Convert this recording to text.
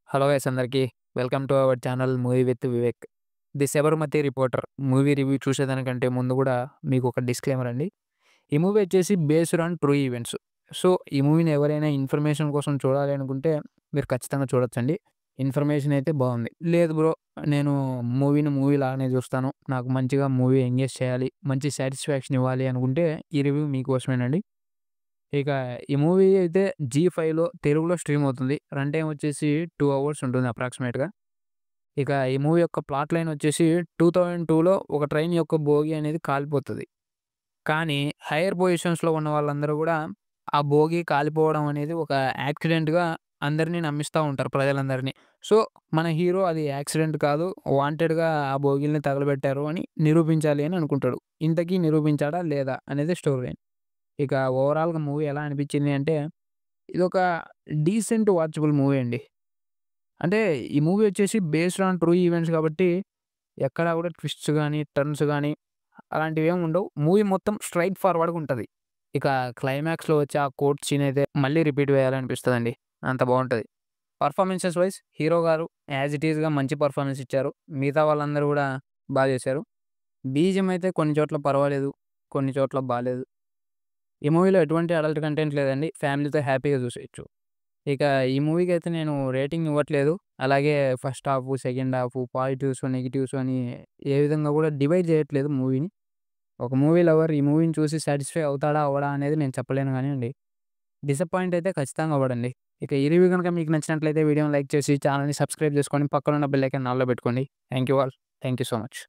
Hello guys అందరికీ. Welcome to our channel movie with Vivek. The Sabarmati reporter movie review చూసేదానికంటే ముందు గూడా మీకొక డిస్క్లైమర్ అండి. ఈ మూవీ వచ్చేసి based on true events. So, ఈ మూవీని ఎవరైనా ఇన్ఫర్మేషన్ కోసం చూడాలి అనుకుంటే మీరు ఖచ్చితంగా చూడొచ్చండి. ఇన్ఫర్మేషన్ అయితే బావుంది. లేదు బ్రో, నేను మూవీని మూవీ లాగానే చూస్తాను. నాకు మంచిగా మూవీ ఎంగేజ్ చేయాలి, మంచి సాటిస్ఫాక్షన్ ఇవ్వాలి అనుకుంటే ఈ రివ్యూ మీకోసమేనండి. ఇక ఈ మూవీ అయితే జీ5లో తెలుగులో స్ట్రీమ్ అవుతుంది. రన్ టైమ్ వచ్చేసి 2 అవర్స్ ఉంటుంది అప్రాక్సిమేట్‌గా. ఇక ఈ మూవీ యొక్క ప్లాట్ లైన్ వచ్చేసి 2002లో ఒక ట్రైన్ యొక్క బోగీ అనేది కాలిపోతది. కానీ హైయర్ పొజిషన్స్‌లో ఉన్న వాళ్ళందరూ గూడా ఆ బోగీ కాలిపోవడం అనేది ఒక యాక్సిడెంట్‌గా అందరిని నమ్మిస్తా ఉంటారు ప్రజలందరిని. సో, మన హీరో అది యాక్సిడెంట్ కాదు, వాంటెడ్‌గా ఆ బోగీలని తగలబెట్టారు అని నిరూపించాలి అని అనుకుంటాడు. ఇంతకీ నిరూపించాడా లేదా అనేది స్టోరీ లైన్. ఇక ఓవరాల్‌గా మూవీ ఎలా అనిపించింది అంటే, ఇదొక డీసెంట్ వాచబుల్ మూవీ అండి. అంటే ఈ మూవీ వచ్చేసి బేస్డ్ ఆన్ ట్రూ ఈవెంట్స్ కాబట్టి, ఎక్కడా కూడా ట్విస్ట్స్ గాని, టర్న్స్ గాని అలాంటివేమి ఉండవు. మూవీ మొత్తం స్ట్రెయిట్ ఫార్వర్డ్‌గా ఉంటది. ఇక క్లైమాక్స్‌లో వచ్చే ఆ కోర్ట్ సీన్ అయితే మళ్ళీ రిపీట్ వేయాలనిపిస్తదండి. అంత బావుంటది. పర్ఫార్మెన్సెస్ వైస్ హీరో గారు యాజ్ ఇట్ ఈస్‌గా మంచి పర్ఫార్మెన్స్ ఇచ్చారు. మిగతా వాళ్ళందరూ గూడా చేశారు. బీజీఎం అయితే కొన్ని చోట్ల పర్వాలేదు, కొన్ని చోట్ల బాలేదు. ఈ మూవీలో ఎటువంటి అడల్ట్ కంటెంట్ లేదండి. ఫ్యామిలీతో హ్యాపీగా చూసేయొచ్చు. ఇక ఈ మూవీకైతే నేను రేటింగ్ ఇవ్వట్లేదు. అలాగే first half, second half, positives, negatives అని ఏ విధంగా కూడా డివైడ్ చేయట్లేదు మూవీని. ఒక మూవీ లవర్ ఈ మూవీని చూసి సాటిస్ఫై అవుతాడా? అవ్వడా? అనేది నేను చెప్పలేను గానీయండి. డిసప్పాయింట్ అయితే ఖచ్చితంగా అవ్వడండి. ఇక ఈ రివ్యూ గనుక మీకు నచ్చినట్లయితే వీడియోని లైక్ చేసి ఛానెల్‌ని సబ్స్క్రైబ్ చేసుకొని పక్కనున్న బెల్ ఐకాన్ ఆల్‌లో పెట్టుకోండి. Thank you all. Thank you so much.